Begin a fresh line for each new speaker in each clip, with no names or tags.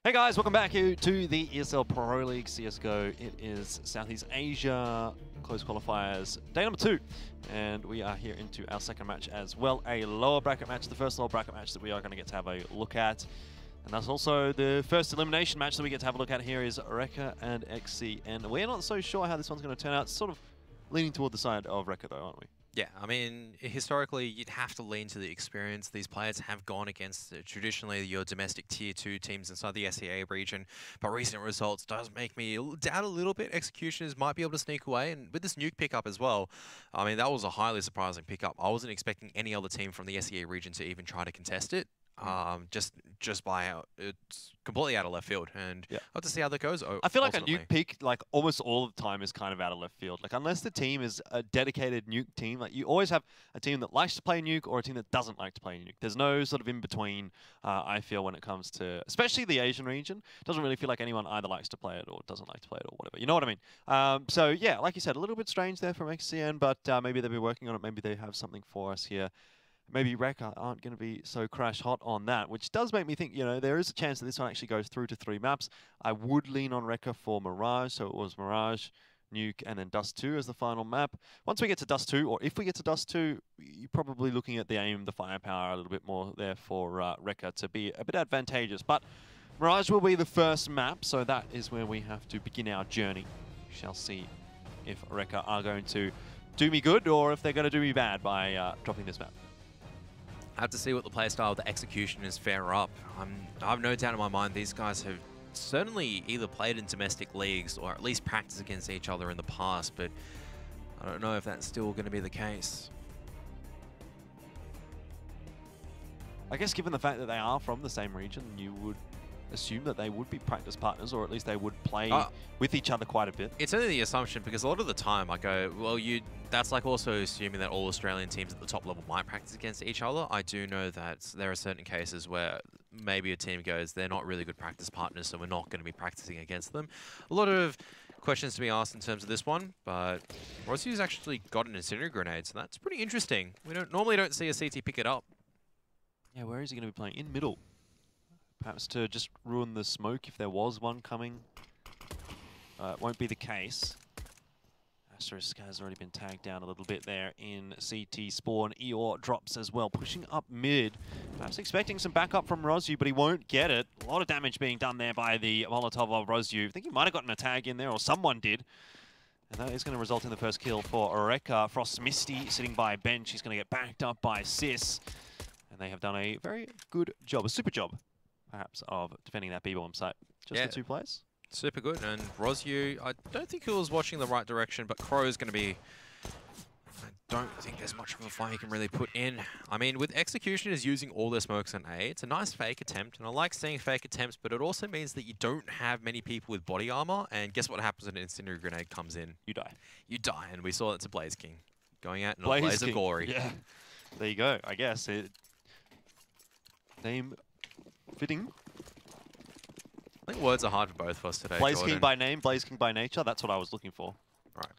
Hey guys, welcome back here to the ESL Pro League CSGO. It is Southeast Asia close qualifiers, day number 2. And we are here into our second match as well, a lower bracket match, the first lower bracket match that we are going to get to have a look at. And that's also the first elimination match that we get to have a look at here is Recca and XCN. We're not so sure how this one's going to turn out. It's sort of leaning toward the side of Recca though, aren't we?
Yeah, I mean, historically, you'd have to lean to the experience. These players have gone against traditionally your domestic tier 2 teams inside the SEA region, but recent results does make me doubt a little bit. Executioners might be able to sneak away, and with this nuke pickup as well, I mean, that was a highly surprising pickup. I wasn't expecting any other team from the SEA region to even try to contest it. Just by it's completely out of left field, and
yeah.
I'll have to see how that goes.
I feel like a nuke pick, like almost all of the time, is kind of out of left field. Like unless the team is a dedicated nuke team, like you always have a team that likes to play nuke or a team that doesn't like to play nuke. There's no sort of in between. I feel when it comes to, especially the Asian region, it doesn't really feel like anyone either likes to play it or doesn't like to play it or whatever. You know what I mean? So yeah, like you said, a little bit strange there from XCN, but maybe they've been working on it. Maybe they have something for us here. Maybe Recca aren't going to be so crash hot on that, which does make me think, you know, there is a chance that this one actually goes through to 3 maps. I would lean on Recca for Mirage, so it was Mirage, Nuke, and then Dust 2 as the final map. Once we get to Dust 2, or if we get to Dust 2, you're probably looking at the aim, the firepower a little bit more there for Recca to be a bit advantageous. But Mirage will be the first map, so that is where we have to begin our journey. We shall see if Recca are going to do me good or if they're going to do me bad by dropping this map.
I have to see what the playstyle of the Executioners fare up. I have no doubt in my mind these guys have certainly either played in domestic leagues or at least practiced against each other in the past, but I don't know if that's still going to be the case.
I guess given the fact that they are from the same region, you would assume that they would be practice partners, or at least they would play with each other quite a bit.
It's only the assumption because a lot of the time I go, well, that's like also assuming that all Australian teams at the top level might practice against each other. I do know that there are certain cases where maybe a team goes, they're not really good practice partners, so we're not going to be practicing against them. A lot of questions to be asked in terms of this one, but Rossiu's actually got an incendiary grenade, so that's pretty interesting. We normally don't see a CT pick it up.
Yeah, where is he going to be playing? In middle. Perhaps to just ruin the smoke if there was one coming. It won't be the case. Asterisk has already been tagged down a little bit there in CT spawn. Eeyore drops as well, pushing up mid. Perhaps expecting some backup from Rossiu, but he won't get it. A lot of damage being done there by the Molotov of Rossiu. I think he might have gotten a tag in there, or someone did. And that is going to result in the first kill for Recca. Frost Misty sitting by a bench. He's going to get backed up by Sis. And they have done a very good job, a super job, perhaps, of defending that B-bomb site. Just the 2 players. Super
good. And Rossiu, I don't think he was watching the right direction, but Crow's going to be... I don't think there's much of a fight he can really put in. I mean, with Executioners using all their smokes on A, it's a nice fake attempt, and I like seeing fake attempts, but it also means that you don't have many people with body armor, and guess what happens when an incendiary grenade comes in?
You die.
You die, and we saw that to Blaze King. Going out in a blaze of glory.
Yeah. There you go, I guess. Name fitting.
I think words are hard for both of us today,
Blaze
Jordan.
King by name, Blaze King by nature. That's what I was looking for.
Right.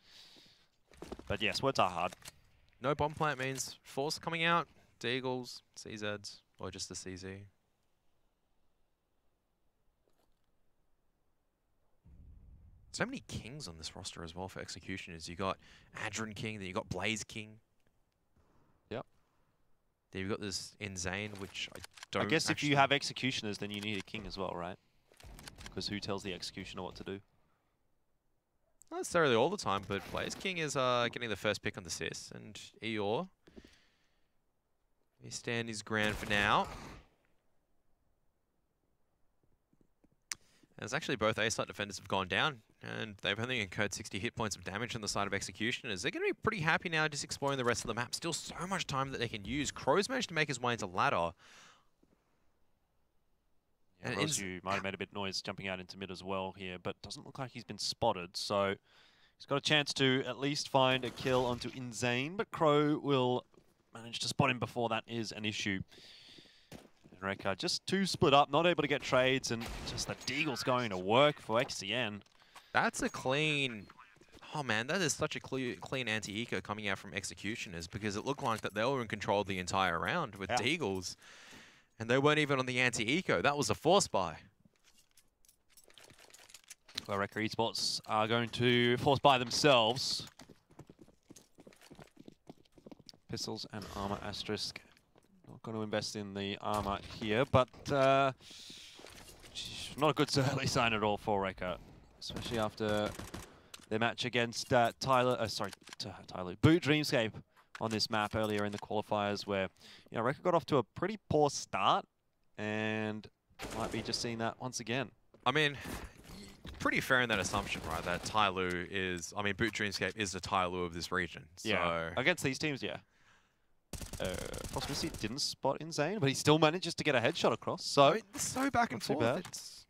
But yes, words are hard.
No bomb plant means force coming out, Deagles, CZs, or just the CZ. So many kings on this roster as well for Executioners. You got Adron King, then you got Blaze King.
Yep.
Then you've got this Insane, which I don't.
I guess if you have Executioners, then you need a king as well, right? Because who tells the Executioner what to do?
Not necessarily all the time, but Blaze King is getting the first pick on the Sis, and Eeyore, he stand his ground for now. As actually both A-site defenders have gone down, and they've only incurred 60 hit points of damage on the side of Executioners. They're going to be pretty happy now just exploring the rest of the map. Still so much time that they can use. Crow's managed to make his way into ladder.
Yeah, Rossiu might have made a bit of noise jumping out into mid as well here, but doesn't look like he's been spotted, so he's got a chance to at least find a kill onto Insane, but Crow will manage to spot him before that is an issue. Recca just 2 split up, not able to get trades, and just the Deagle's going to work for XCN.
That's a clean... Oh man, that is such a clean anti-eco coming out from Executioners, because it looked like that they were in control the entire round with Deagles. And they weren't even on the anti-eco. That was a force buy.
where Recca Esports are going to force by themselves. Pistols and armor asterisk. Not going to invest in the armor here, but not a good early sign at all for Recca, especially after their match against Boot Dreamscape on this map earlier in the qualifiers, where Recca got off to a pretty poor start and might be just seeing that once again.
I mean, pretty fair in that assumption, right? That Tyloo is, I mean, Boot Dreamscape is the Tyloo of this region.
Yeah, against these teams, yeah. Frostmisty didn't spot Insane, but he still manages to get a headshot across. So,
I mean, it's so back and forth.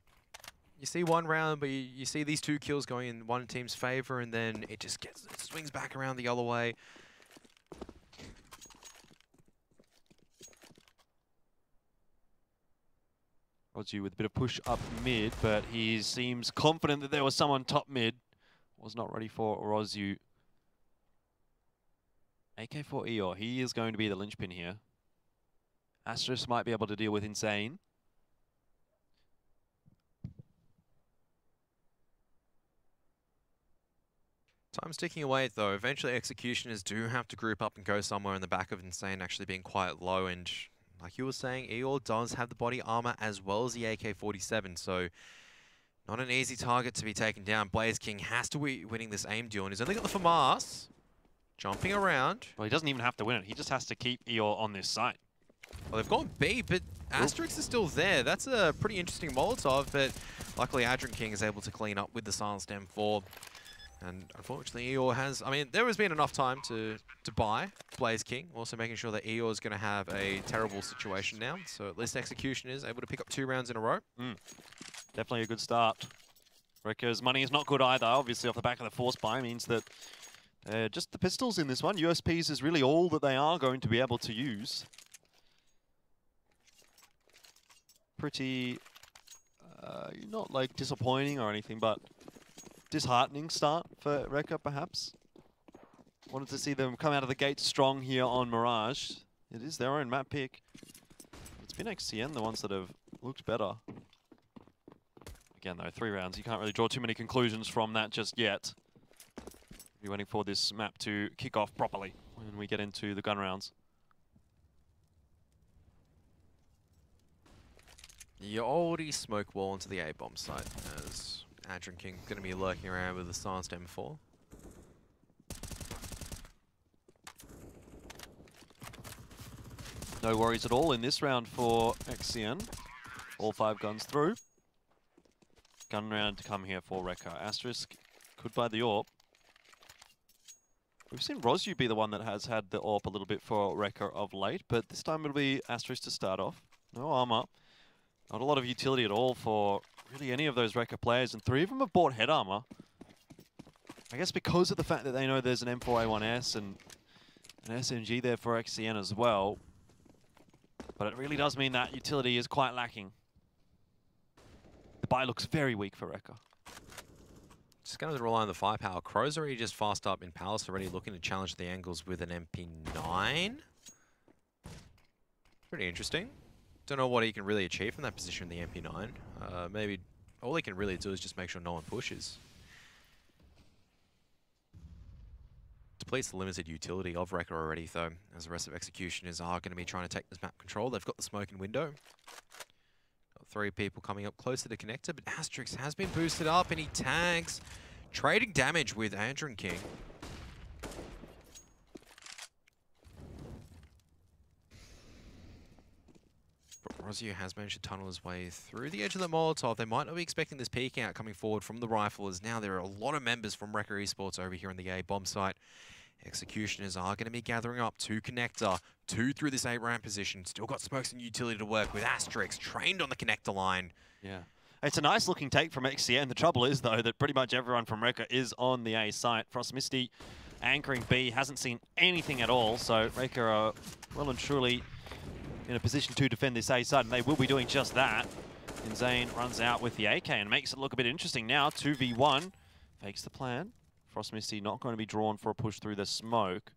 You see one round, but you see these 2 kills going in one team's favor, and then it just it swings back around the other way.
Rozu with a bit of push up mid, but he seems confident that there was someone top mid. Was not ready for Rozu. AK4 Eeyore, he is going to be the linchpin here. Asterisk might be able to deal with Insane.
Time's ticking away though. Eventually executioners do have to group up and go somewhere in the back of Insane actually being quite low, and like you were saying, Eeyore does have the body armor as well as the AK-47, so not an easy target to be taken down. Blaze King has to be winning this aim duel, and he's only got the FAMAS. Jumping around.
Well, he doesn't even have to win it. He just has to keep Eeyore on this site.
Well, they've gone B, but Asterix is still there. That's a pretty interesting Molotov, but luckily Adrian King is able to clean up with the silenced M4. And unfortunately, Eeyore has... I mean, there has been enough time to buy Blaze King. Also making sure that Eeyore is going to have a terrible situation now. So at least Execution is able to pick up 2 rounds in a row.
Definitely a good start. Recca's money is not good either. Obviously, off the back of the force buy means that just the pistols in this one. USPs is really all that they are going to be able to use. Pretty, not like disappointing or anything, but disheartening start for Recca, perhaps. Wanted to see them come out of the gate strong here on Mirage. It is their own map pick. It's been XCN, the ones that have looked better. Again, though, 3 rounds. You can't really draw too many conclusions from that just yet. We're waiting for this map to kick off properly when we get into the gun rounds.
The oldie smoke wall into the A-bomb site, as Adrian King going to be lurking around with the silenced M4.
No worries at all in this round for XCN. All 5 guns through. Gun round to come here for Recca. Asterisk could buy the AWP. We've seen Rozu be the one that has had the AWP a little bit for Recca of late, but this time it'll be Asterisk to start off. No armor. Not a lot of utility at all for really any of those Recca players, and 3 of them have bought head armor. I guess because of the fact that they know there's an M4A1S and an SMG there for XCN as well. But it really does mean that utility is quite lacking. The buy looks very weak for Recca.
Just going to rely on the firepower. Crow's already just fast up in Palace, already looking to challenge the angles with an MP9. Pretty interesting. Don't know what he can really achieve from that position in the MP9. Maybe all he can really do is just make sure no one pushes. Depletes the limited utility of Recca already, though, as the rest of Executioners are going to be trying to take this map control. They've got the smoking window. Got 3 people coming up closer to connector, but Asterix has been boosted up and he tags, trading damage with Adrian King. But Rozier has managed to tunnel his way through the edge of the Molotov. They might not be expecting this peek out coming forward from the rifle, as now there are a lot of members from Recca Esports over here on the A bomb site. Executioners are going to be gathering up 2 connector, 2 through this 8-ramp position. Still got smokes and utility to work with. Asterix trained on the connector line.
Yeah. It's a nice looking take from XCN. The trouble is, though, that pretty much everyone from Recca is on the A site. Frostmisty anchoring B hasn't seen anything at all, so Recca are well and truly in a position to defend this A side, and they will be doing just that. Insane runs out with the AK and makes it look a bit interesting now. 2v1. Fakes the plan. Frostmisty not going to be drawn for a push through the smoke.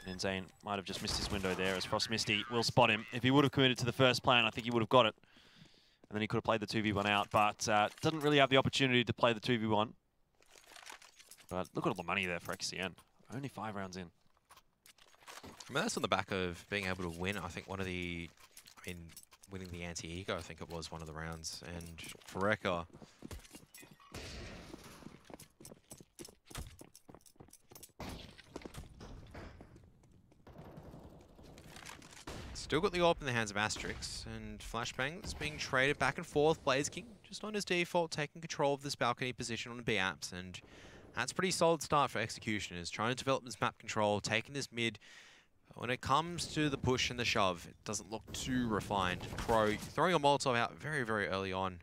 Insane might have just missed his window there, as Frostmisty will spot him. If he would have committed to the first plan, I think he would have got it. And then he could have played the 2v1 out, but didn't really have the opportunity to play the 2v1. But look at all the money there for XCN. Only 5 rounds in.
I mean, that's on the back of being able to win. I think one of the, winning the anti-ego, I think it was one of the rounds. And for Recca, still got the AWP in the hands of Asterix, and Flashbang's being traded back and forth. Blaze King just on his default, taking control of this balcony position on the B-apps, and that's a pretty solid start for Executioners, trying to develop this map control, taking this mid. When it comes to the push and the shove, it doesn't look too refined. Crow throwing a Molotov out very, very early on.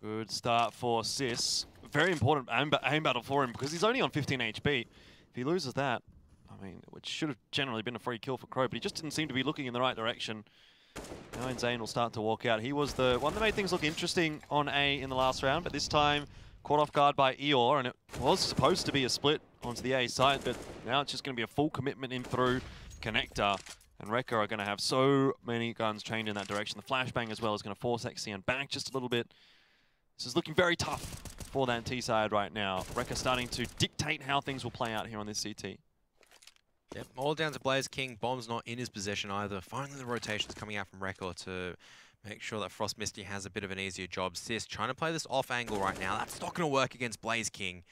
Good start for Sis. Very important aim battle for him because he's only on 15 HP. If he loses that, I mean, which should have generally been a free kill for Crow, but he just didn't seem to be looking in the right direction. Now Zane will start to walk out. He was the one that made things look interesting on A in the last round, but this time caught off guard by Eeyore, and it was supposed to be a split onto the A side, but now it's just going to be a full commitment in through Connector. And Recca are going to have so many guns trained in that direction. The flashbang as well is going to force XCN back just a little bit. This is looking very tough for that T side right now. Recca starting to dictate how things will play out here on this CT.
Yep, all down to Blaze King. Bomb's not in his possession either. Finally, the rotation's coming out from Recca to make sure that Frost Misty has a bit of an easier job. Sis trying to play this off angle right now. That's not going to work against Blaze King.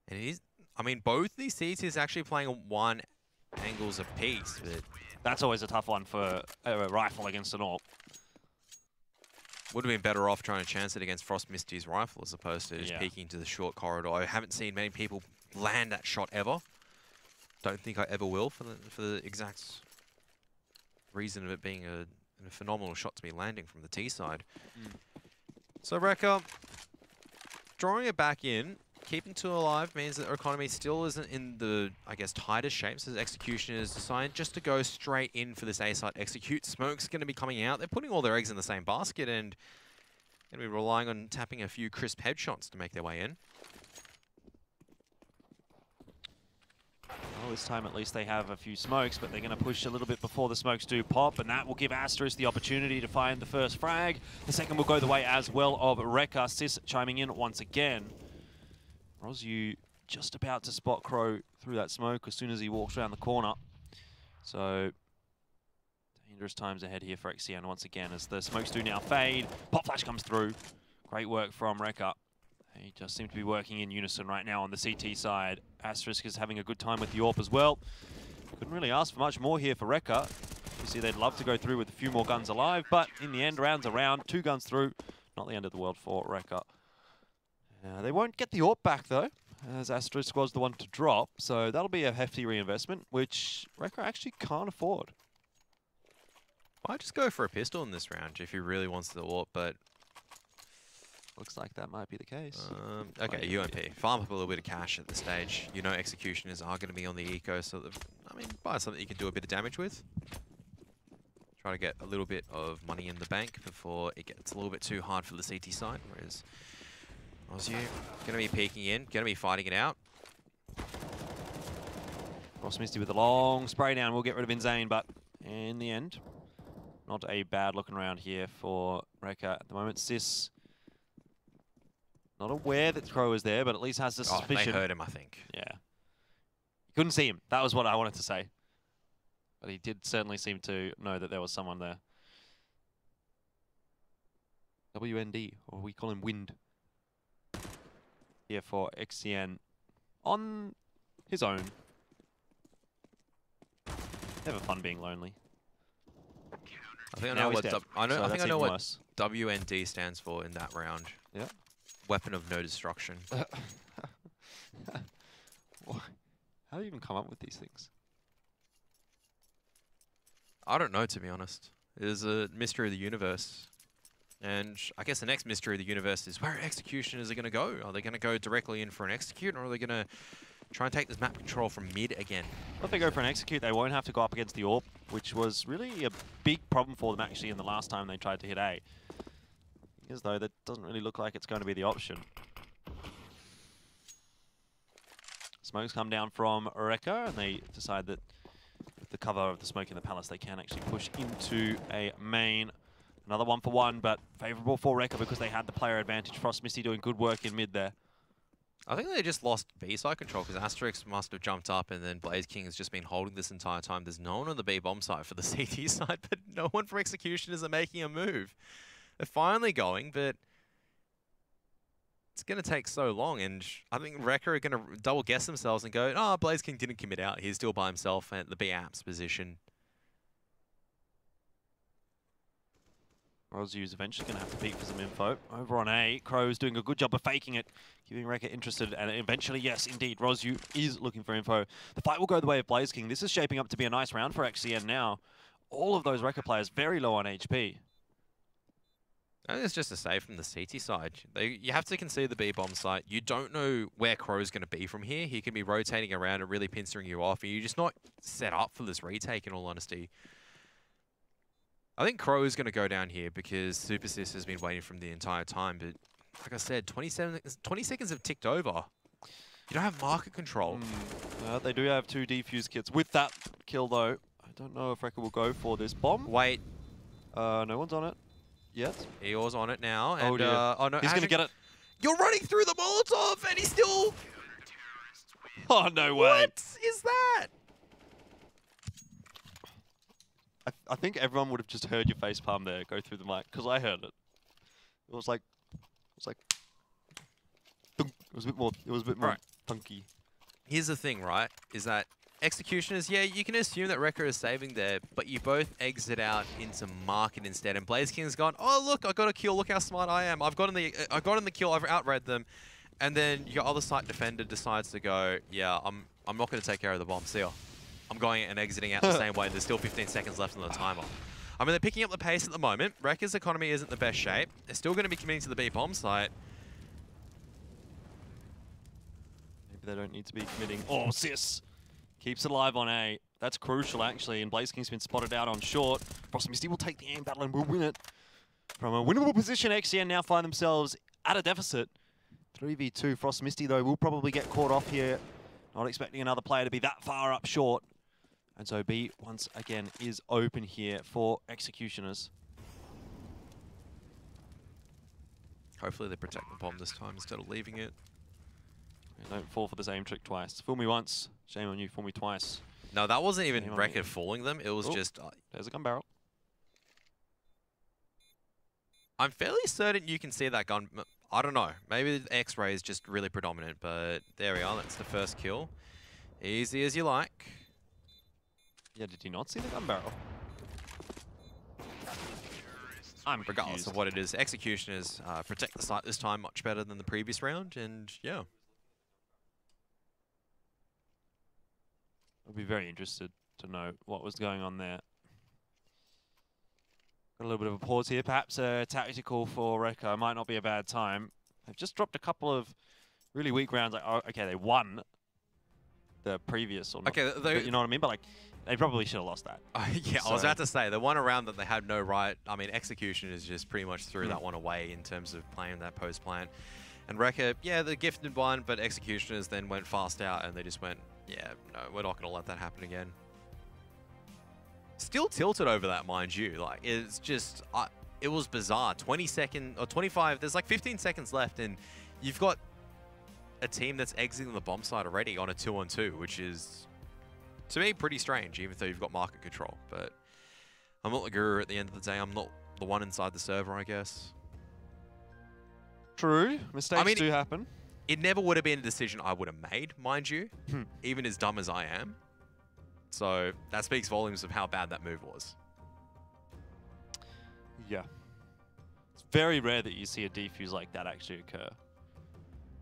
And it is, I mean, both these CTs actually playing 1 angles apiece. But
that's always a tough one for a rifle against an AWP.
Would have been better off trying to chance it against Frost Misty's rifle as opposed to just peeking to the short corridor. I haven't seen many people land that shot ever. Don't think I ever will for the exact reason of it being a phenomenal shot to be landing from the T side. So Recca, drawing it back in, keeping 2 alive means that our economy still isn't in the, I guess, tightest shapes as Executioners decide just to go straight in for this A side execute. Smoke's going to be coming out. They're putting all their eggs in the same basket and going to be relying on tapping a few crisp headshots to make their way in.
Well, this time at least they have a few smokes, but they're going to push a little bit before the smokes do pop, and that will give Asterisk the opportunity to find the first frag. The second will go the way as well of Recca. Sis chiming in once again. Rosu just about to spot Crow through that smoke as soon as he walks around the corner. So, dangerous times ahead here for XCN once again as the smokes do now fade. Pop flash comes through. Great work from Recca. They just seem to be working in unison right now on the CT side. Asterisk is having a good time with the AWP as well. Couldn't really ask for much more here for Recca. You see they'd love to go through with a few more guns alive, but in the end, rounds around, 2 guns through. Not the end of the world for Recca. They won't get the AWP back though, as Asterisk was the one to drop, so that'll be a hefty reinvestment, which Recca actually can't afford.
I'd just go for a pistol in this round if he really wants the AWP, but
looks like that might be the case.
Okay, UMP. Farm up a little bit of cash at this stage. You know Executioners are going to be on the eco, so I mean, buy something you can do a bit of damage with. Try to get a little bit of money in the bank before it gets a little bit too hard for the CT side, whereas Rosu going to be peeking in, going to be fighting it out.
Frost Misty with a long spray down will get rid of Inzane, but in the end, not a bad looking round here for Recca at the moment. Sis not aware that Crow is there, but at least has the suspicion.
They heard him, I think.
Yeah. You couldn't see him. That was what I wanted to say. But he did certainly seem to know that there was someone there. WND, or we call him Wind. Here for XCN on his own. Never fun being lonely.
I think I know what WND stands for in that round.
Yeah.
Weapon of no destruction.
How do you even come up with these things?
I don't know, to be honest. It is a mystery of the universe. And I guess the next mystery of the universe is where Executioners are going to go. Are they going to go directly in for an execute, or are they going to try and take this map control from mid again?
Well, if they go for an execute, they won't have to go up against the AWP, which was really a big problem for them actually in the last time they tried to hit A. As though that doesn't really look like it's going to be the option. Smokes come down from Recca, and they decide that with the cover of the smoke in the palace, they can actually push into a main. Another 1-for-1, but favorable for Recca because they had the player advantage. Frost Misty doing good work in mid there.
I think they just lost B-side control because Asterix must have jumped up and then Blaze King has just been holding this entire time. There's no one on the B-bomb side for the CT side, but no one from Executioners are making a move. They're finally going, but it's going to take so long, and I think Recca are going to double guess themselves and go, oh, Blaze King didn't commit out. He's still by himself at the B-apps position.
Rozu's eventually going to have to peek for some info. Over on A, Crow's doing a good job of faking it, keeping Recca interested, and eventually, yes, indeed, Rozu is looking for info. The fight will go the way of Blaze King. This is shaping up to be a nice round for XCN now. All of those Recca players very low on HP.
I think it's just a save from the CT side. You have to concede the B-bomb site. You don't know where Crow's going to be from here. He can be rotating around and really pincering you off, and you're just not set up for this retake, in all honesty. I think Crow is going to go down here because Super Sis has been waiting from the entire time, but like I said, 20 seconds have ticked over. You don't have market control.
They do have 2 defuse kits. With that kill, though, I don't know if Recca will go for this bomb.
Wait.
No one's on it yet.
Eeyor's on it now. And,
oh, dear.
Oh, no,
he's going to get it.
You're running through the Molotov, and he's still...
Oh, no way.
What is that?
I think everyone would have just heard your facepalm there go through the mic, because I heard it. It was like, thunk. It was a bit more funky.
Here's the thing, right? Is that Executioners, yeah, you can assume that Recca is saving there, but you both exit out into market instead. And Blaze King's gone, oh look, I got a kill. Look how smart I am. I got in the kill. I've outread them. And then your other site defender decides to go, yeah, I'm not going to take care of the bomb. See ya. I'm going and exiting out the same way. There's still 15 seconds left on the timer. I mean, they're picking up the pace at the moment. Recca's economy isn't the best shape. They're still going to be committing to the B-bomb site.
Maybe they don't need to be committing. Oh, Sis keeps it alive on A. That's crucial, actually. And Blaze King's been spotted out on short. Frost Misty will take the aim battle and will win it. From a winnable position, XCN now find themselves at a deficit. 3v2. Frost Misty, though, will probably get caught off here. Not expecting another player to be that far up short. And so B, once again, is open here for Executioners.
Hopefully they protect the bomb this time instead of leaving it.
And don't fall for the same trick twice. Fool me once, shame on you, fool me twice.
No, that wasn't even Recca fooling them. It was just...
There's a gun barrel.
I'm fairly certain you can see that gun... I don't know. Maybe the X-ray is just really predominant, but there we are. That's the first kill. Easy as you like.
Yeah, did you not see the gun barrel?
Regardless of what it is, Executioners protect the site this time much better than the previous round, and yeah.
I'd be very interested to know what was going on there. Got a little bit of a pause here. Perhaps a tactical for Recca. Might not be a bad time. They've just dropped a couple of really weak rounds. Like, oh, okay, they won the previous, or not,
okay,
you know what I mean? But like, they probably should have lost that.
Yeah, so. I was about to say, the one around that they had no right. I mean, Execution is just pretty much threw that one away in terms of playing that post plan. And Recca, yeah, the gifted one, but Executioners then went fast out and they just went, yeah, no, we're not going to let that happen again. Still tilted over that, mind you. Like, it's just, it was bizarre. 20 seconds, or 25, there's like 15 seconds left, and you've got a team that's exiting the bomb site already on a 2-on-2, which is, to me, pretty strange, even though you've got market control. But I'm not the guru at the end of the day. I'm not the one inside the server, I guess.
True. Mistakes do happen.
It never would have been a decision I would have made, mind you, even as dumb as I am. So that speaks volumes of how bad that move was.
Yeah. It's very rare that you see a defuse like that actually occur.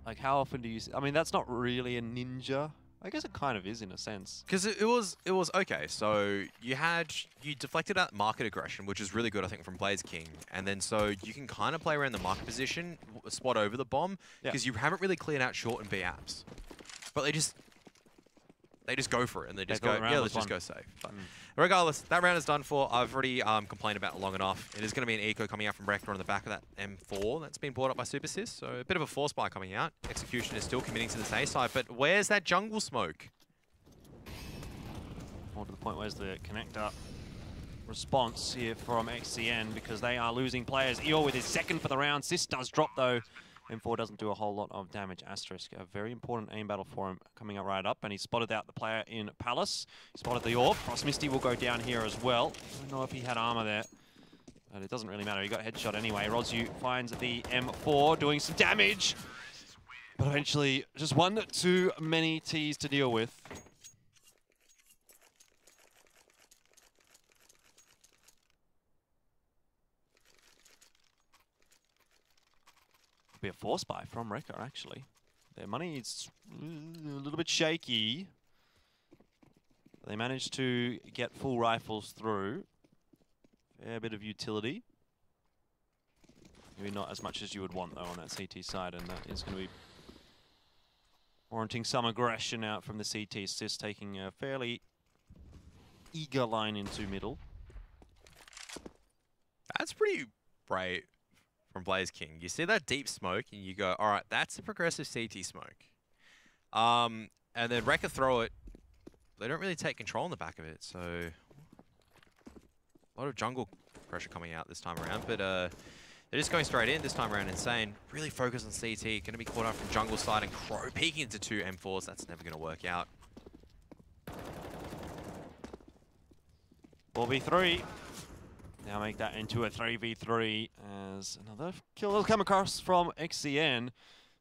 Like, how often do you see... I mean, that's not really a ninja. I guess it kind of is in a sense.
Because it was okay. So you deflected out market aggression, which is really good, I think, from Blaze King. And then so you can kind of play around the market position, spot over the bomb, because you haven't really cleared out short and B apps. But they just... they just go for it and they just
go
go,
around
yeah,
with
let's just
one.
go safe. But regardless, that round is done for. I've already complained about it long enough. It is going to be an eco coming out from Recca on the back of that M4 that's been brought up by Supersys. So a bit of a force buy coming out. Execution is still committing to this A side, but where's that jungle smoke?
More to the point, where's the connector response here from XCN, because they are losing players. Eeyore with his second for the round. Sis does drop though. M4 doesn't do a whole lot of damage. Asterisk, a very important aim battle for him coming up right up, and he spotted out the player in Palace. He spotted the Orb. Frost Misty will go down here as well. I don't know if he had armor there, but it doesn't really matter. He got headshot anyway. Rozu finds the M4 doing some damage, but eventually just one too many Ts to deal with. Be a force buy from Recca, actually. Their money is a little bit shaky. They managed to get full rifles through. Fair bit of utility. Maybe not as much as you would want, though, on that CT side, and that is going to be warranting some aggression out from the CT. Assist taking a fairly eager line into middle.
That's pretty bright from Blaze King. You see that deep smoke and you go, all right, that's a progressive CT smoke. And then Recca throw it. They don't really take control in the back of it, so a lot of jungle pressure coming out this time around, but they're just going straight in this time around. Insane. Really focused on CT. Going to be caught up from jungle side, and Crow peeking into two M4s. That's never going to work out.
4v3. Now make that into a 3v3 as another kill will come across from XCN.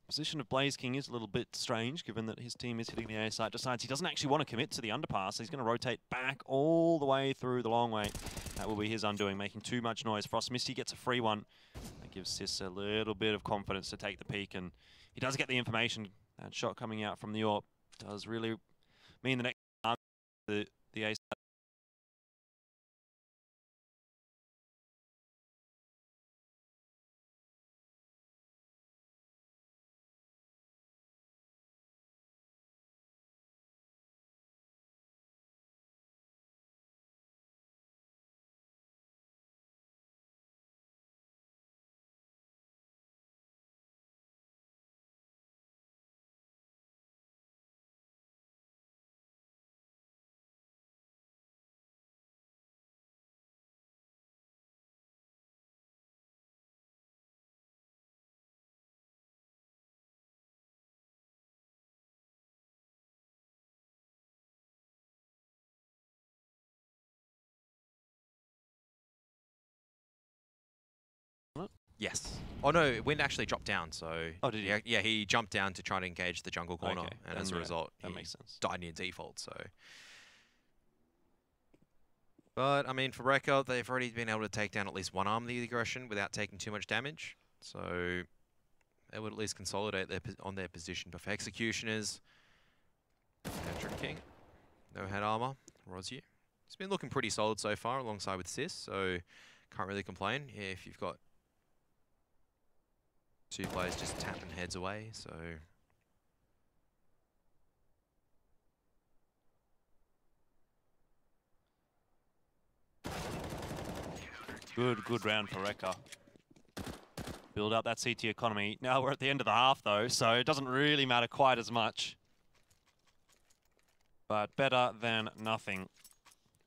Position of Blaze King is a little bit strange, given that his team is hitting the A site. Decides he doesn't actually want to commit to the underpass. He's going to rotate back all the way through the long way. That will be his undoing, making too much noise. Frost Misty gets a free one. That gives Sis a little bit of confidence to take the peak, and he does get the information. That shot coming out from the AWP does really mean the next time the A site.
Yes. Oh no, Wind actually dropped down, so...
Oh, did he?
Yeah, he jumped down to try to engage the jungle corner,
Okay,
and as a result,
that
he
makes sense.
died near default, so... But, I mean, for Recca, they've already been able to take down at least one arm of the aggression without taking too much damage, so... They would at least consolidate on their position. But for Executioners... Patrick King, no head armor, Rozier. It's been looking pretty solid so far, alongside with Sis, so... Can't really complain if you've got two players just tapping heads away, so...
Good round for Recca. Build up that CT economy. Now we're at the end of the half though, so it doesn't really matter quite as much. But better than nothing.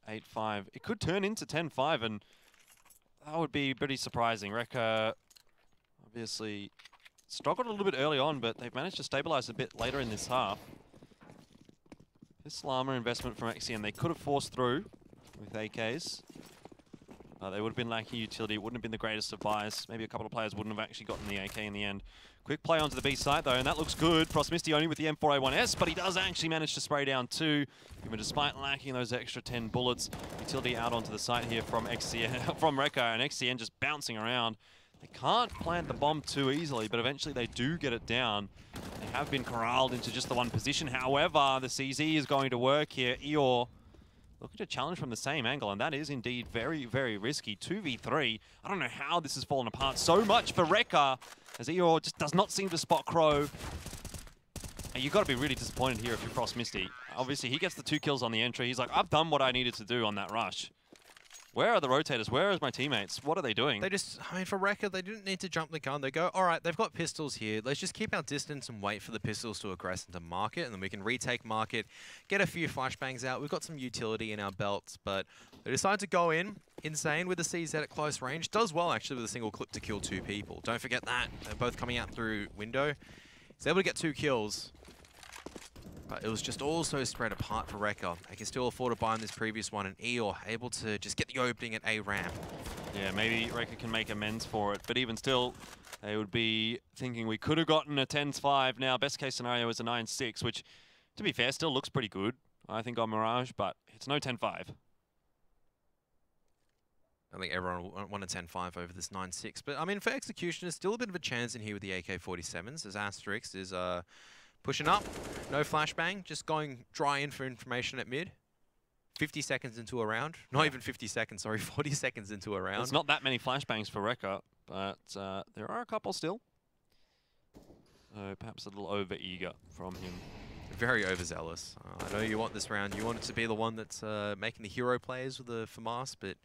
8-5. It could turn into 10-5, and that would be pretty surprising. Recca obviously struggled a little bit early on, but they've managed to stabilize a bit later in this half. This Llama investment from XCN, they could have forced through with AKs. They would have been lacking utility. It wouldn't have been the greatest of buys. Maybe a couple of players wouldn't have actually gotten the AK in the end. Quick play onto the B site though, and that looks good. Frost Misty only with the M4A1S, but he does actually manage to spray down two. Even despite lacking those extra 10 bullets, utility out onto the site here from XCN, from Recca, and XCN just bouncing around. They can't plant the bomb too easily, but eventually they do get it down. They have been corralled into just the one position. However, the CZ is going to work here. Eeyore looking to challenge from the same angle, and that is indeed very, very risky. 2v3. I don't know how this has fallen apart so much for Recca, as Eeyore just does not seem to spot Crow. You got to be really disappointed here if you're Frost Misty. Obviously, he gets the 2 kills on the entry. He's like, I've done what I needed to do on that rush. Where are the rotators? Where are my teammates? What are they doing?
They just, I mean, for Recca, they didn't need to jump the gun. They go, all right, they've got pistols here. Let's just keep our distance and wait for the pistols to aggress into market, and then we can retake market, get a few flashbangs out. We've got some utility in our belts, but they decide to go in. Insane with the CZ at close range. Does well, actually, with a single clip to kill 2 people. Don't forget that. They're both coming out through window. He's able to get 2 kills. But it was just also spread apart for Recca. They can still afford to buy in this previous one, and Eeyore able to just get the opening at A ramp.
Yeah, maybe Recca can make amends for it, but even still, they would be thinking we could have gotten a 10-5. Now, best case scenario is a 9-6, which, to be fair, still looks pretty good, I think, on Mirage, but it's no 10-5.
I think everyone will want a 10-5 over this 9-6. But, I mean, for execution, there's still a bit of a chance in here with the AK-47s, as Asterix is pushing up. No flashbang, just going dry in for information at mid. 50 seconds into a round. Not even 50 seconds, sorry, 40 seconds into a round.
There's not that many flashbangs for Recca, but there are a couple still. Perhaps a little over-eager from him.
Very overzealous. I know you want this round. You want it to be the one that's making the hero plays with the FAMAS, but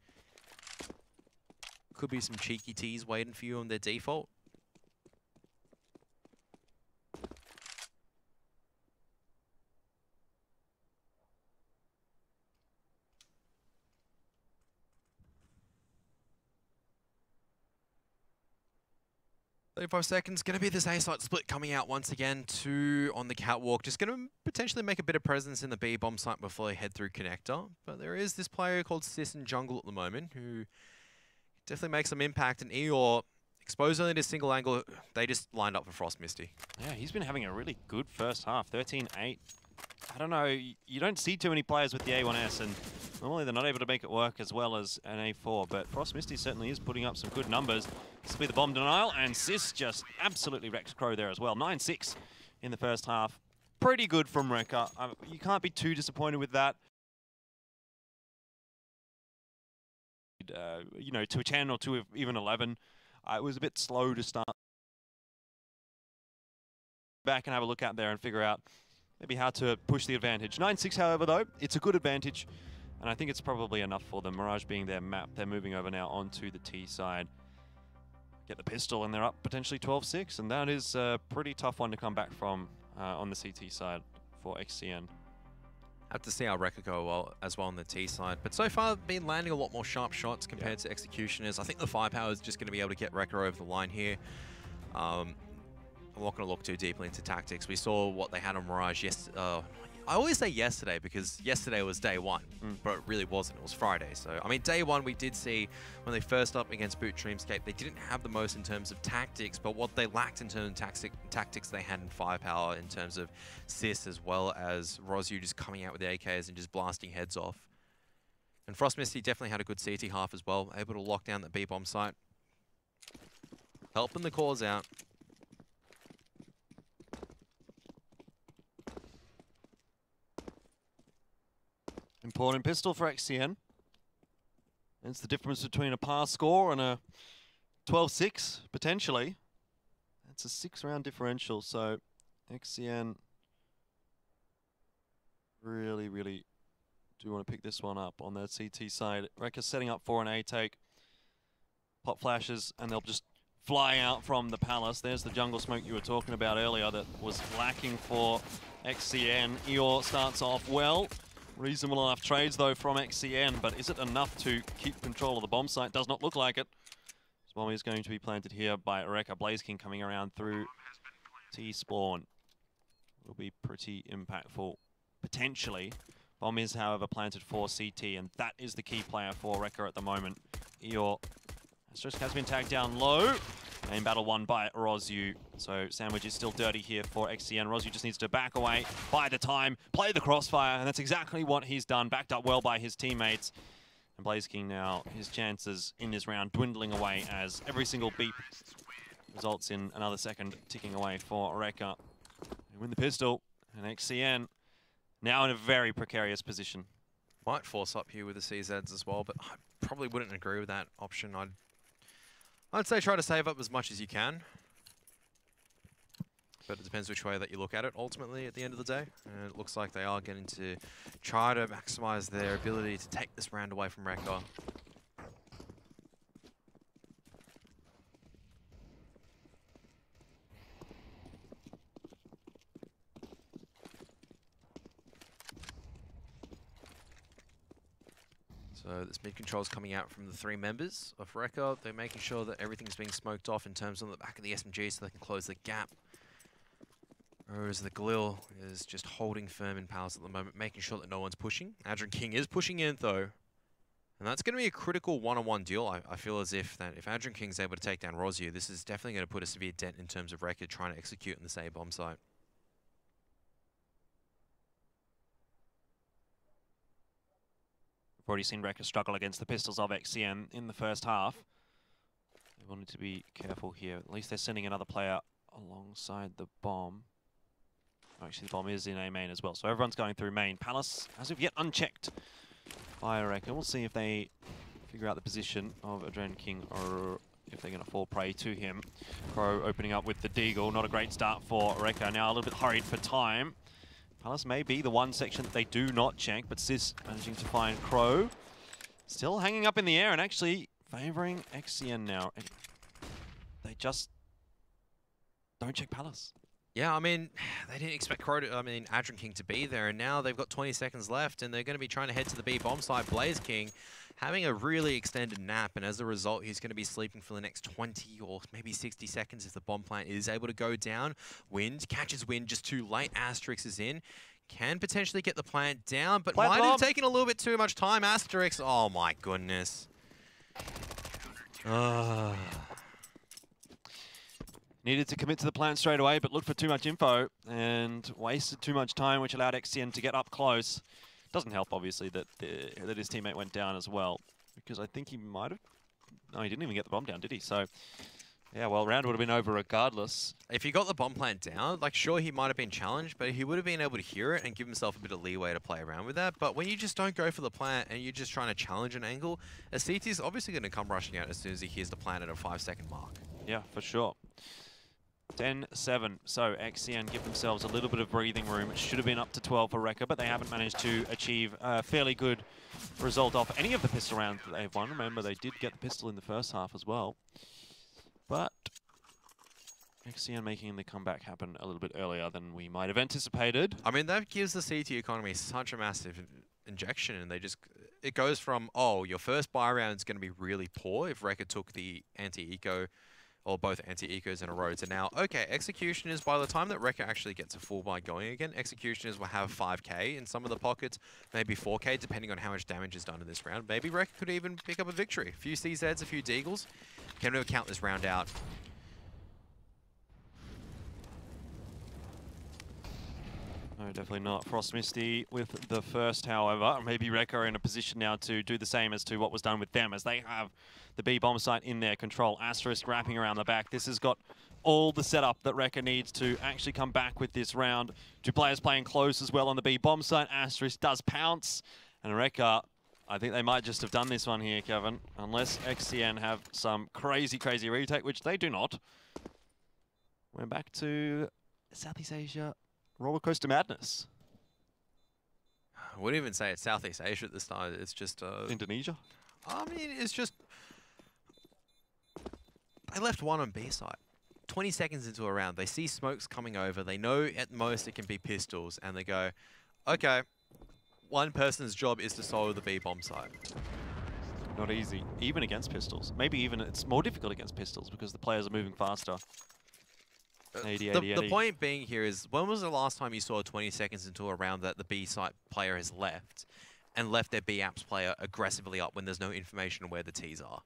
could be some cheeky teas waiting for you on their default. Five seconds. Going to be this A-site split coming out once again. 2 on the catwalk. Just going to potentially make a bit of presence in the B-bomb site before they head through connector. But there is this player called Sis in jungle at the moment who definitely makes some impact. And Eeyore, exposed only to single angle, they just lined up for Frost Misty. Yeah,
he's been having a really good first half. 13-8. I don't know. You don't see too many players with the A1S, and normally they're not able to make it work as well as an A4, but Frost Misty certainly is putting up some good numbers. This will be the bomb denial, and Sis just absolutely wrecks Crow there as well. 9-6 in the first half. Pretty good from Recca. You can't be too disappointed with that. You know, to a 10 or to even 11. It was a bit slow to start. Back and have a look out there and figure out maybe how to push the advantage. 9-6, however, though, it's a good advantage, and I think it's probably enough for them. Mirage being their map, they're moving over now onto the T side. Get the pistol, and they're up potentially 12-6, and that is a pretty tough one to come back from on the CT side for XCN.
Have to see how Recca go as well on the T side, but so far been landing a lot more sharp shots compared to Executioners. I think the firepower is just going to be able to get Recca over the line here. I'm not going to look too deeply into tactics. We saw what they had on Mirage I always say yesterday because yesterday was day 1, but it really wasn't. It was Friday. So, I mean, day 1 we did see when they first up against Boot Dreamscape, they didn't have the most in terms of tactics, but what they lacked in terms of tactics, they had in firepower in terms of Sis as well as Rozu just coming out with the AKs and just blasting heads off. And Frost Misty definitely had a good CT half as well, able to lock down that B-bomb site. Helping the cause out.
Important pistol for XCN. It's the difference between a pass score and a 12-6, potentially. That's a 6-round differential, so XCN really, really do want to pick this one up on their CT side. Recca's setting up for an A take. Pop flashes, and they'll just fly out from the palace. There's the jungle smoke you were talking about earlier that was lacking for XCN. Eeyore starts off well. Reasonable enough trades, though, from XCN, but is it enough to keep control of the bomb site? Does not look like it. This bomb is going to be planted here by Recca. Blaze King coming around through T-spawn. Will be pretty impactful, potentially. Bomb is, however, planted for CT, and that is the key player for Recca at the moment. Eeyore has been tagged down low. Main battle won by Rozu. So Sandwich is still dirty here for XCN. Rozu just needs to back away, buy the time, play the crossfire, and that's exactly what he's done. Backed up well by his teammates. And Blaze King now, his chances in this round dwindling away as every single beep results in another second ticking away for Recca. They win the pistol, and XCN now in a very precarious position.
Might force up here with the CZs as well, but I probably wouldn't agree with that option. I'd say try to save up as much as you can. but it depends which way that you look at it ultimately at the end of the day. And it looks like they are getting to try to maximize their ability to take this round away from Recca. So this mid control is coming out from the 3 members of Recca. They're making sure that everything's being smoked off in terms of the back of the SMG so they can close the gap. Whereas the Galil is just holding firm in Palace at the moment, making sure that no one's pushing. Adrian King is pushing in though. And that's going to be a critical one-on-one deal. I feel as if Adrian King's able to take down Rozio, this is definitely going to put a severe dent in terms of Recca trying to execute in this A bomb site.
We've already seen Recca struggle against the pistols of XCN in the first half. They wanted to be careful here. At least they're sending another player alongside the bomb. Oh, actually, the bomb is in A main as well. So everyone's going through main. Palace, as of yet, unchecked by Recca. We'll see if they figure out the position of Adrian King or if they're going to fall prey to him. Crow opening up with the Deagle. Not a great start for Recca. Now a little bit hurried for time. Palace may be the one section that they do not check, but Sis managing to find Crow. Still hanging up in the air and actually favouring XCN now. And they just don't check Palace.
Yeah, I mean, they didn't expect Adrian King to be there, and now they've got 20 seconds left, and they're going to be trying to head to the B bomb site. Blaze King having a really extended nap, and as a result, he's going to be sleeping for the next 20 or maybe 60 seconds if the bomb plant is able to go down. Wind, catches Wind just too late. Asterix is in. Can potentially get the plant down, but might have taken a little bit too much time. Asterix, oh my goodness.
Needed to commit to the plan straight away, but looked for too much info and wasted too much time, which allowed XCN to get up close. Doesn't help, obviously, that his teammate went down as well, because I think he might have... No, he didn't even get the bomb down, did he? So, yeah, well, round would have been over regardless.
If he got the bomb plant down, like, sure, he might have been challenged, but he would have been able to hear it and give himself a bit of leeway to play around with that. But when you just don't go for the plant and you're just trying to challenge an angle, a CT is obviously going to come rushing out as soon as he hears the plant at a 5-second mark.
Yeah, for sure. 10-7, so XCN give themselves a little bit of breathing room. It should have been up to 12 for Recca, but they haven't managed to achieve a fairly good result off any of the pistol rounds that they've won. Remember, they did get the pistol in the first half as well. But XCN making the comeback happen a little bit earlier than we might have anticipated.
I mean, that gives the CT economy such a massive injection, and it goes from, oh, your first buy round is going to be really poor if Recca took the anti-eco or both anti-ecos in a row, to now, okay, Executioners, by the time that Recca actually gets a full buy going again, Executioners will have 5k in some of the pockets, maybe 4k, depending on how much damage is done in this round. Maybe Recca could even pick up a victory. A few CZs, a few Deagles. Can we count this round out?
No, definitely not. Frost Misty with the first, however. Maybe Recca are in a position now to do the same as to what was done with them, as they have the B bomb site in their control. Asterisk wrapping around the back. This has got all the setup that Recca needs to actually come back with this round. Two players playing close as well on the B bomb site. Asterisk does pounce, and Recca, I think they might just have done this one here, Kevin, unless XCN have some crazy, crazy retake, which they do not. We're back to Southeast Asia roller coaster madness.
I wouldn't even say it's Southeast Asia at this time. It's just
Indonesia.
I mean, it's just they left one on B side. 20 seconds into a round, they see smokes coming over. They know at most it can be pistols, and they go, okay, one person's job is to solve the B bomb site.
Not easy, even against pistols. Maybe even it's more difficult against pistols because the players are moving faster. 80, 80, 80.
The point being here is, when was the last time you saw 20 seconds into a round that the B site player has left and left their B apps player aggressively up when there's no information on where the Ts are?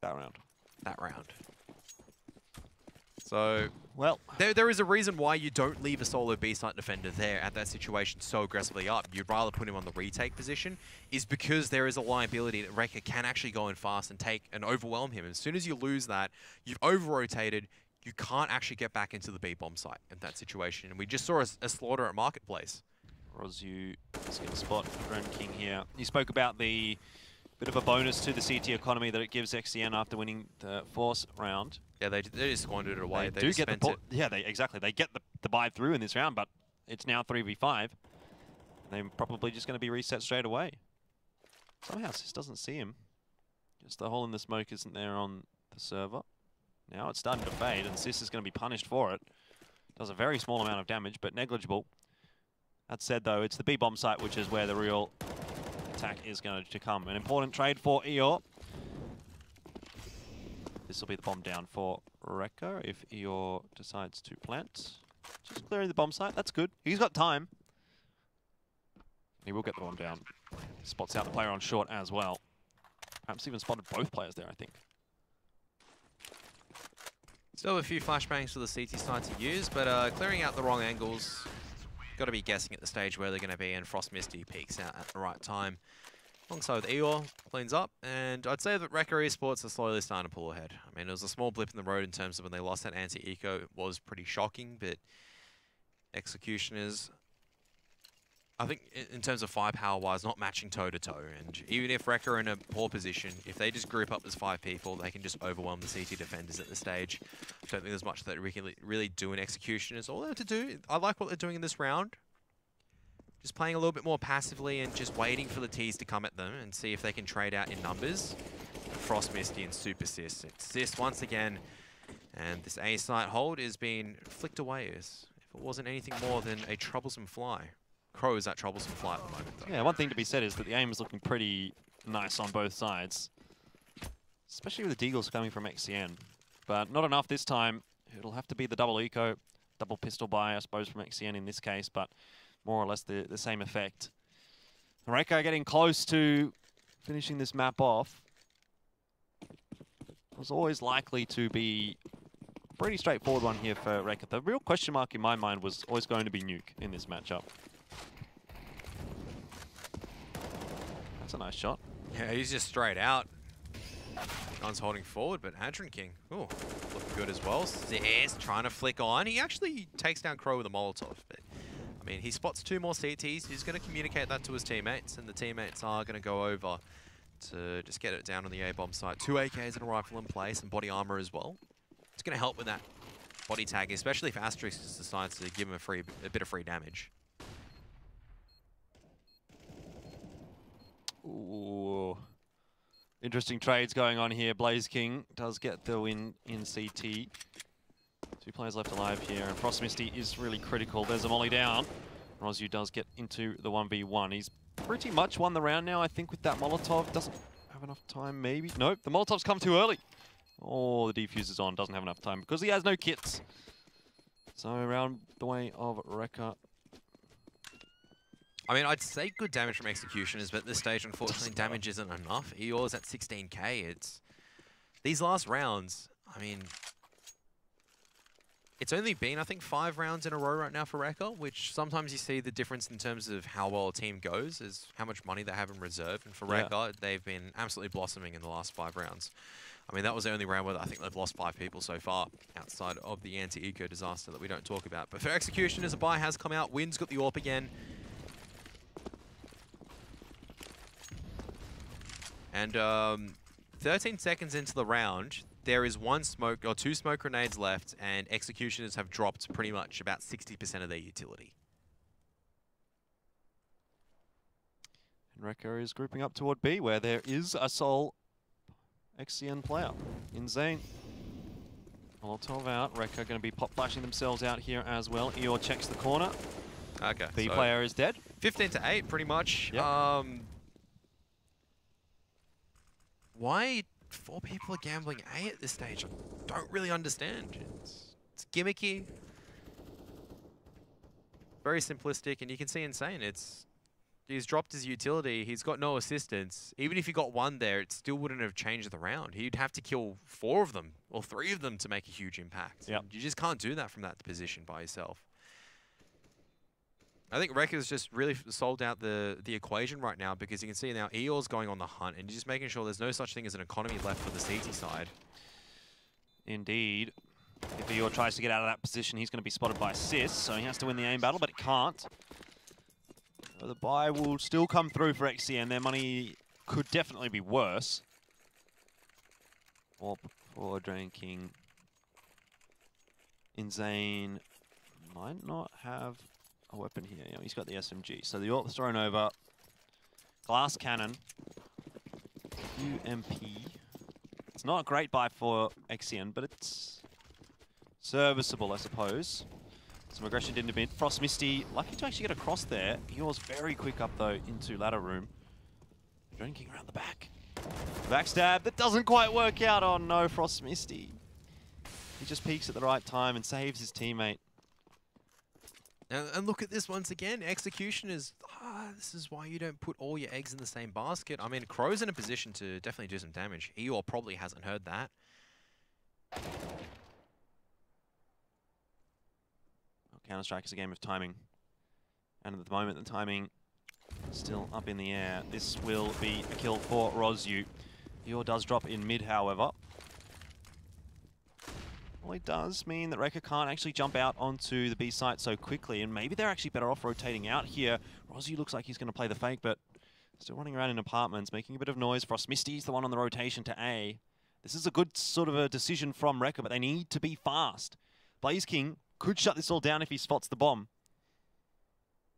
That round.
That round. So,
well,
there is a reason why you don't leave a solo B-site defender there at that situation so aggressively up. You'd rather put him on the retake position, is because there is a liability that Recca can actually go in fast and take and overwhelm him. As soon as you lose that, you've over-rotated, you can't actually get back into the B-bomb site in that situation. And we just saw a slaughter at Marketplace.
Rozu is going to spot Adrian King here. You spoke about the Bit of a bonus to the CT economy that it gives XCN after winning the Force round.
Yeah, they just squandered it away.
They do get the ball. Yeah, exactly. They get the buy through in this round, but it's now 3v5. They're probably just going to be reset straight away. Somehow Sis doesn't see him. Just the hole in the smoke isn't there on the server. Now it's starting to fade, and Sis is going to be punished for it. Does a very small amount of damage, but negligible. That said, though, it's the B-bomb site, which is where the real attack is going to come. An important trade for Eeyore. This will be the bomb down for Recca if Eeyore decides to plant. Just clearing the bomb site. That's good. He's got time. He will get the bomb down. Spots out the player on short as well. Perhaps even spotted both players there, I think.
Still a few flashbangs for the CT side to use, but clearing out the wrong angles. Got to be guessing at the stage where they're going to be, and Frost Misty peeks out at the right time. Alongside with Eeyore, cleans up, and I'd say that Recca Esports are slowly starting to pull ahead. I mean, it was a small blip in the road in terms of when they lost that anti-eco. It was pretty shocking, but Executioners, I think in terms of firepower-wise, not matching toe-to-toe. And even if Recca are in a poor position, if they just group up as 5 people, they can just overwhelm the CT defenders at this stage. I don't think there's much that we can really do in Executioners. All they have to do, I like what they're doing in this round. Just playing a little bit more passively and just waiting for the Ts to come at them and see if they can trade out in numbers. Frost Misty and Super Sis. Sis once again, and this A-site hold is being flicked away as if it wasn't anything more than a troublesome fly. Crow is that troublesome fly at the moment, though.
Yeah, one thing to be said is that the aim is looking pretty nice on both sides. Especially with the Deagles coming from XCN. But not enough this time. It'll have to be the double eco, double pistol buy, I suppose, from XCN in this case, but more or less the same effect. Recca getting close to finishing this map off. It was always likely to be a pretty straightforward one here for Recca. The real question mark in my mind was always going to be Nuke in this matchup. That's a nice shot.
Yeah, he's just straight out. Gun's holding forward, but Hadron King, ooh, looking good as well. Sis trying to flick on. He actually takes down Crow with a Molotov, but I mean, he spots 2 more CTs. He's going to communicate that to his teammates, and the teammates are going to go over to just get it down on the A-bomb site. 2 AKs and a rifle in place, and body armor as well. It's going to help with that body tag, especially if Asterix decides to give him a bit of free damage.
Ooh. Interesting trades going on here. Blaze King does get the win in CT. 2 players left alive here, and Frost Misty is really critical. There's a molly down. Rosu does get into the 1v1. He's pretty much won the round now, I think, with that Molotov. Doesn't have enough time, maybe. Nope, the Molotov's come too early. Oh, the defuser's on. Doesn't have enough time because he has no kits. So around the way of Recca.
I mean, I'd say good damage from Executioners, but at this stage, unfortunately, damage isn't enough. Eeyore's at 16k. It's these last rounds, I mean, it's only been, I think, 5 rounds in a row right now for Recca, which sometimes you see the difference in terms of how well a team goes, is how much money they have in reserve. And for Recca, they've been absolutely blossoming in the last 5 rounds. I mean, that was the only round where I think they've lost 5 people so far, outside of the anti-eco disaster that we don't talk about. But for Executioners, a buy has come out. Wynn's got the AWP again. And 13 seconds into the round, there is 1 smoke, or 2 smoke grenades left, and Executioners have dropped pretty much about 60% of their utility.
And Recca is grouping up toward B, where there is a sole XCN player in Zane. Molotov out. Recca going to be pop flashing themselves out here as well. Eeyore checks the corner.
Okay.
B player is dead.
15 to 8, pretty much.
Yep.
Why 4 people are gambling A at this stage? I don't really understand. It's gimmicky. Very simplistic, and you can see Insane. He's dropped his utility. He's got no assistance. Even if he got 1 there, it still wouldn't have changed the round. He'd have to kill 4 of them, or 3 of them to make a huge impact.
Yep.
You just can't do that from that position by yourself. I think Recca's just really sold out the equation right now, because you can see now Eeyore's going on the hunt and just making sure there's no such thing as an economy left for the CT side.
Indeed. If Eeyore tries to get out of that position, he's going to be spotted by Sis, so he has to win the aim battle, but he can't. The buy will still come through for XCN. Their money could definitely be worse. Or before drinking. Insane might not have a weapon here. You know, he's got the SMG. So the AWP's thrown over. Glass cannon. UMP. It's not a great buy for XCN, but it's serviceable, I suppose. Some aggression didn't admit. Frost Misty, lucky to actually get across there. He was very quick up, though, into ladder room. Drinking around the back. Backstab, that doesn't quite work out. Oh no, Frost Misty. He just peeks at the right time and saves his teammate.
And look at this once again. Execution is... this is why you don't put all your eggs in the same basket. I mean, Crow's in a position to definitely do some damage. Eeyore probably hasn't heard that.
Counter-Strike is a game of timing. And at the moment, the timing is still up in the air. This will be a kill for Rozyu. Eeyore does drop in mid, however. Well, it does mean that Recca can't actually jump out onto the B site so quickly, and maybe they're actually better off rotating out here. Rozyu looks like he's going to play the fake, but still running around in apartments, making a bit of noise. Frost Misty's the one on the rotation to A. This is a good sort of a decision from Recca, but they need to be fast. Blaze King could shut this all down if he spots the bomb.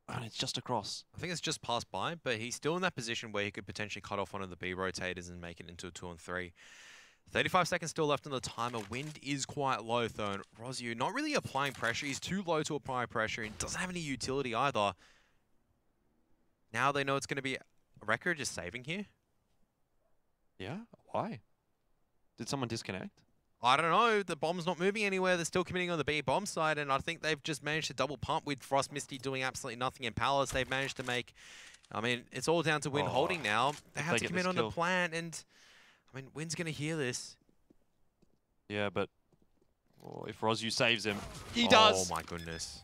And it's just across.
I think it's just passed by, but he's still in that position where he could potentially cut off one of the B rotators and make it into a 2-on-3. 35 seconds still left on the timer. Wind is quite low, though. And Rozyu not really applying pressure. He's too low to apply pressure and doesn't have any utility either. Now they know it's going to be Recca just saving here.
Yeah? Why? Did someone disconnect?
I don't know. The bomb's not moving anywhere. They're still committing on the B bomb side, and I think they've just managed to double pump with Frost Misty doing absolutely nothing in Palace. They've managed to make... I mean, it's all down to Win holding now. They have to commit on the plant, and... I mean, Win's going to hear this.
Yeah, but if Rozyu saves him, he does!
Oh my goodness.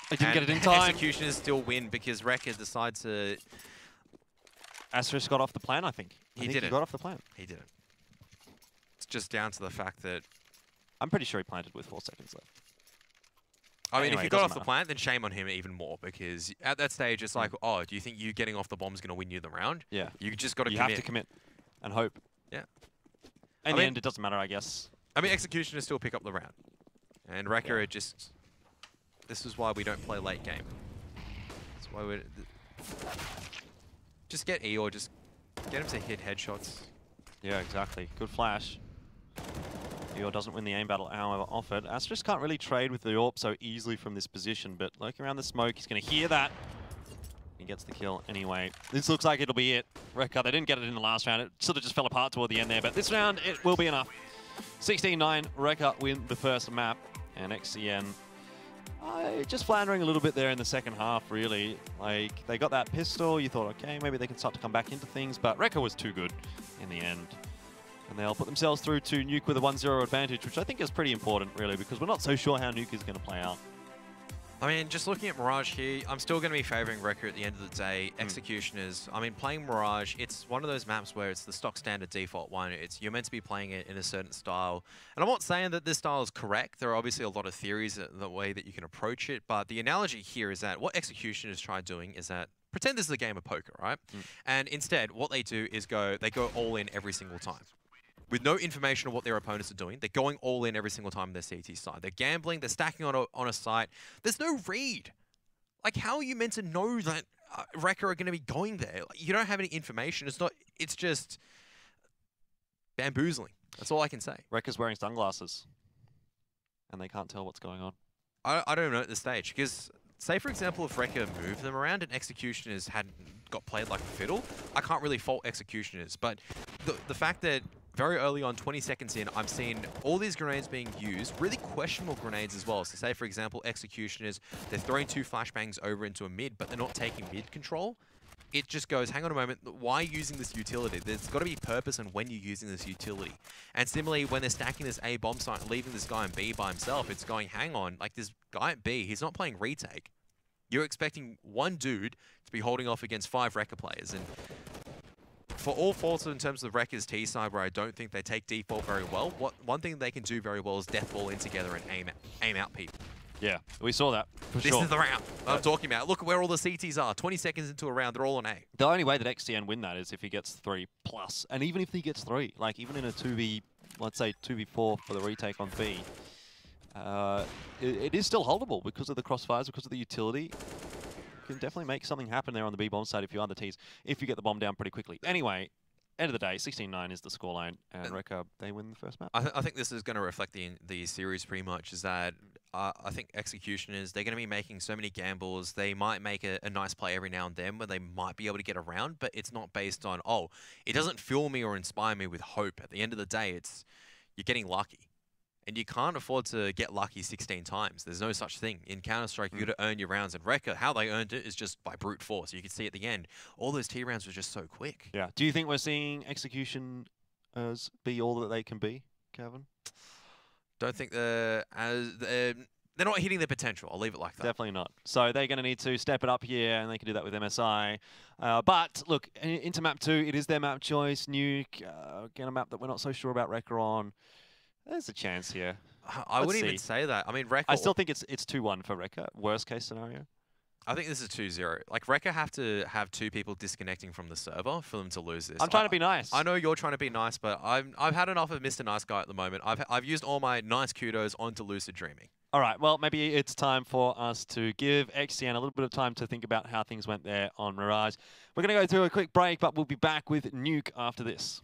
He didn't get it in time.
Executioners still win because Recca decides to...
Asterisk got off the plan, I think.
He didn't.
He got off the plan.
He didn't. It's just down to the fact that...
I'm pretty sure he planted with 4 seconds left.
I mean, if he got off the plant, then shame on him even more, because at that stage, it's like, oh, do you think you getting off the bomb is going to win you the round?
Yeah.
You just got to
commit. You have to commit and hope.
Yeah.
In the end, it doesn't matter, I guess.
I mean, Executioners still pick up the round. And Recca just... This is why we don't play late game. That's why we... Just get E or just get him to hit headshots.
Yeah, exactly. Good flash. Eeyore doesn't win the aim battle, however, offered. Asterisk can't really trade with the AWP so easily from this position, but lurking around the smoke, he's going to hear that. He gets the kill anyway. This looks like it'll be it. Recca, they didn't get it in the last round. It sort of just fell apart toward the end there, but this round, it will be enough. 16-9, Recca win the first map, and XCN just floundering a little bit there in the second half, really. Like, they got that pistol, you thought, okay, maybe they can start to come back into things, but Recca was too good in the end. And they'll put themselves through to Nuke with a 1-0 advantage, which I think is pretty important, really, because we're not so sure how Nuke is going to play out.
I mean, just looking at Mirage here, I'm still going to be favouring Recca at the end of the day. Executioners, I mean, playing Mirage, it's one of those maps where it's the stock standard default one. You're meant to be playing it in a certain style. And I'm not saying that this style is correct. There are obviously a lot of theories the way that you can approach it. But the analogy here is that what Executioners try doing is that pretend this is a game of poker, right? And instead, what they do is they go all in every single time. With no information on what their opponents are doing. They're going all in every single time on their CT side. They're gambling, they're stacking on a site. There's no read. Like, how are you meant to know that Recca are going to be going there? Like, you don't have any information. It's just bamboozling. That's all I can say.
Recca's wearing sunglasses. And they can't tell what's going on.
I don't know at this stage. Because, say, for example, if Recca moved them around and Executioners hadn't got played like a fiddle, I can't really fault Executioners. But the fact that very early on, 20 seconds in, I'm seeing all these grenades being used, really questionable grenades as well. So say, for example, Executioners, they're throwing 2 flashbangs over into a mid, but they're not taking mid control. It just goes, hang on a moment, why using this utility? There's got to be purpose on when you're using this utility. And similarly, when they're stacking this A bomb site and leaving this guy in B by himself, it's going, hang on, like this guy at B, he's not playing retake. You're expecting one dude to be holding off against 5 Recca players. And for all faults in terms of Recca's T side, where I don't think they take default very well, one thing they can do very well is deathball in together and aim out people.
Yeah, we saw that for
This
sure.
is the round I'm talking about. Look at where all the CTs are. 20 seconds into a round, they're all on A.
The only way that XCN win that is if he gets 3+. And even if he gets 3, like even in a 2v, let's say 2v4 for the retake on B, it is still holdable because of the crossfires, because of the utility. You can definitely make something happen there on the B bomb side if you are the Ts, if you get the bomb down pretty quickly. Anyway, end of the day, 16-9 is the scoreline, and Recca, they win the first map.
I think this is going to reflect the series pretty much, is that I think executioners, they're going to be making so many gambles. They might make a nice play every now and then where they might be able to get around, but it's not based on, oh, it doesn't fuel me or inspire me with hope. At the end of the day, it's you're getting lucky. And you can't afford to get lucky 16 times. There's no such thing. In Counter-Strike, you got to earn your rounds. And Recca, how they earned it is just by brute force. You can see at the end, all those T rounds were just so quick.
Yeah. Do you think we're seeing execution as be all that they can be, Kevin?
Don't think they're not hitting their potential. I'll leave it like that.
Definitely not. So they're going to need to step it up here, and they can do that with MSI. But look, into map 2, it is their map choice. Nuke, again, a map that we're not so sure about Recca on. There's a chance here.
I wouldn't even say that. I mean, Recca...
I still think it's 2-1 for Recca. Worst case scenario.
I think this is 2-0. Like, Recca have to have 2 people disconnecting from the server for them to lose this.
I'm trying to be nice.
I know you're trying to be nice, but I've had enough of Mr. Nice Guy at the moment. I've used all my nice kudos onto lucid dreaming.
All right, well, maybe it's time for us to give XCN a little bit of time to think about how things went there on Mirage. We're going to go through a quick break, but we'll be back with Nuke after this.